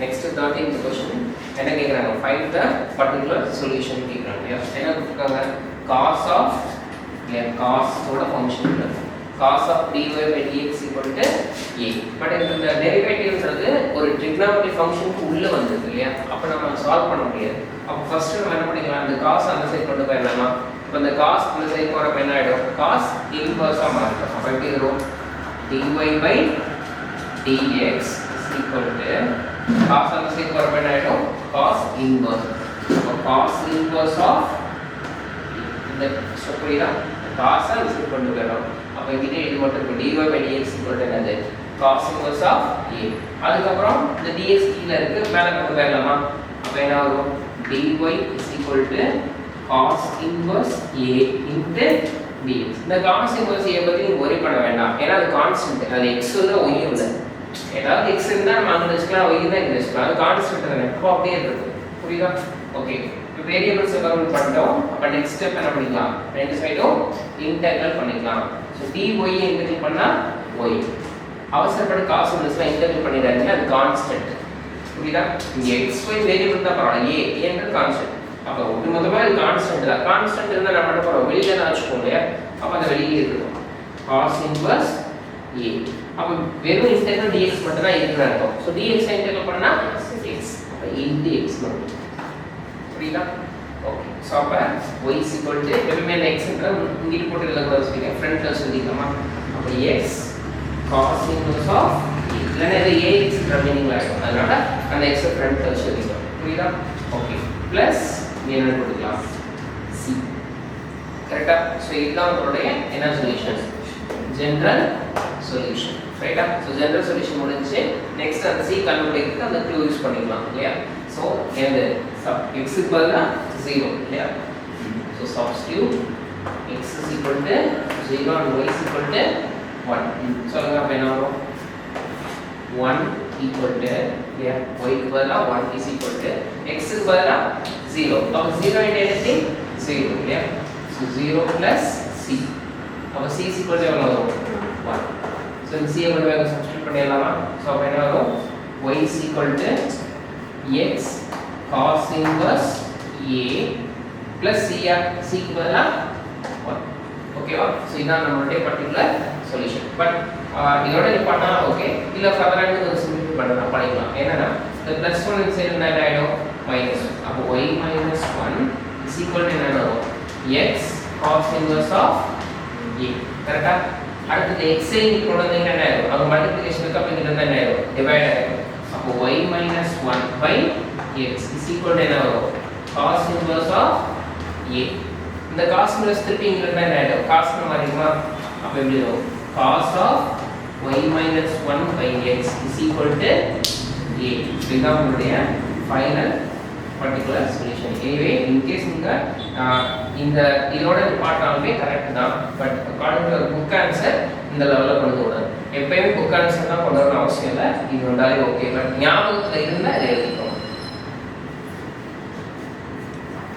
next 13th question என்ன கேக்குறாங்க find the particular solution கேக்குறாங்க என்ன கொடுத்திருக்காங்க cos of cos ஓட function cos of dy by dx equal to a but இந்த டெரிவேட்டிவ்ன்றது ஒரு trigonometry ஃபங்க்ஷனுக்கு உள்ள வந்திருக்கு இல்லையா அப்ப நம்ம சால்வ் பண்ண முடியாது அப்ப ஃபர்ஸ்ட் நம்ம என்ன பண்ணிக்கலாம் இந்த cos அந்த சைடு கொண்டு போயிடலாமா இப்ப இந்த cos இந்த சைடு போறப்ப என்ன ஆயிடும் cos இன்வெர்ஸா மாறும் அப்ப எப்படி வரும் dy by dx equal to cos அந்த சைடு போறப்ப என்ன ஆயிடும் cos inverse அப்ப cos inverse of இந்த புரியுதா cos அந்த சைடு கொண்டு போயிடும் அப்ப இங்க இது மட்டும் dy by dx equal to என்னது cos inverse of a அதுக்கு அப்புறம் இந்த dx கீழ இருக்கு மேல கொண்டு போயிடலாமா அப்ப என்ன ஆகும் dy is equal to cos inverse a into dx இந்த cos inverse a பத்தி நீங்க worry பண்ண வேண்டாம் ஏன்னா அது கான்ஸ்டன்ட் அது x இல்ல y இல்ல ஏதாவது x இருந்தா நம்ம அங்க வெச்சுக்கலாம் y தான் இங்க வெச்சுக்கலாம் அது கான்ஸ்டன்ட் தானே அப்ப அப்படியே இருக்கு புரியுதா ஓகே இப்போ வேரியபிள்ஸ் கவுண்ட் பண்ணிட்டோம் அப்ப நெக்ஸ்ட் ஸ்டெப் என்ன பண்ணிக்கலாம் ரெண்டு சைடும் இன்டெகிரல் பண்ணிக்கலாம் சோ dy இன்டெகிரல் பண்ணா y அவசரப்பட்டு cos இன்வெர்ஸ்ல இன்டெகிரல் பண்ணிடாதீங்க அது கான்ஸ்டன்ட் புரியுதா இங்க xy வேரியபிள் தான் பரவாயில்லை a என்றது கான்ஸ்டன்ட் அப்ப ஒட்டுமொத்தமா இது கான்ஸ்டன்ட் தான் கான்ஸ்டன்ட் இருந்தா நம்ம என்ன பண்றோம் வெளியில தான் வச்சுக்கோங்க அப்ப அந்த வெளியில இருக்கும் cos இன்வெர்ஸ் a அப்ப வெறும் இன்டெகிரல் dx மட்டும் தான் இருக்குன்னு அர்த்தம் சோ dx இன்டெகிரல் பண்ணா x அப்ப into x மட்டும் புரியுதா ஓகே சோ அப்ப y is equal to எப்பவுமே x ன்ற இங்க போட்டு எழுத சொல்லுங்க ஃப்ரண்ட்ல சொல்லிக்கலாமா அப்ப x cos inverse of இல்லனா இது ax ன்ற மீனிங்ல இருக்கும் அதனால அந்த x ஃப்ரண்ட்ல சொல்லிக்கலாம் புரியுதா ஓகே பிளஸ் என்ன போட்டுக்கலாம் c கரெக்ட்டா சோ இதுதான் உங்களுடைய என்ன சொல்யூஷன் ஜெனரல் சொல்யூஷன் ரைட்டா சோ ஜெனரல் சொல்யூஷன் முடிஞ்சு நெக்ஸ்ட் அந்த c கண்டுபிடிக்கிறதுக்கு அந்த க்ளூ யூஸ் பண்ணிக்கலாம் இல்லையா சோ எந்த x க்கு பதிலா 0 இல்லையா so substitute x is equal to 0 and y is equal to 1 சொல்லுங்க அப்ப என்ன வரும் 1 equal to இல்லையா y க்கு பதிலா 1 is equal to x க்கு பதிலா 0 அப்ப 0 into anything 0 இல்லையா so 0 plus c அப்ப c is equal to எவ்வளவு வரும் 1 so இந்த c ஐ கொண்டு போய் சப்ஸ்டிட்யூட் பண்ணிடலாமா சோ அப்ப என்ன வரும் y is equal to x cos inverse a plus c க்கு பதிலா 1 ஓகேவா சோ இதான் நம்மளுடைய பர்టిక్యులர் சொல்யூஷன் பட் இதோட நீ பண்ணா ஓகே இல்ல ஃபர்தரா நீங்க சிம்பிள் பண்ணிக்கலாம் என்னன்னா the +1 இந்த சைடு என்ன ஆயிடும் -1 அப்ப y - 1 is equal to என்ன வரும் x cos inverse of a கரெக்ட்டா அடுத்து x ஐ நீ கொண்டு வந்தீங்க என்ன ஆயிடும் அது மல்டிப்ளிகேஷனுக்கு அப்ப இங்க என்ன ஆயிடும் டிவைட் ஆயிடும் அப்ப y - 1 by x is equal to என்ன வரும் cos inverse of a இந்த cos inverse திருப்பி இங்க என்ன ஆயிடும் cos ன மாறிடுமா அப்ப எப்படி வரும் cos of y - 1 by x is equal to a இதுதான் உங்களுடைய ஃபைனல் பர்టిక్యులர் சொல்யூஷன் எனவே in case நீங்க இந்த இதோட பார்த்தாலுமே கரெக்ட் தான் but according to book answer இந்த லெவல்ல கொண்டு வரணும் எப்பவுமே புக் ஆன்சர் தான் கொண்டு வரணும் அவசியம் இல்லை இது வந்தாலே ஓகே பட் ஞாபகத்துல இருந்தா இது எழுதிக்கோ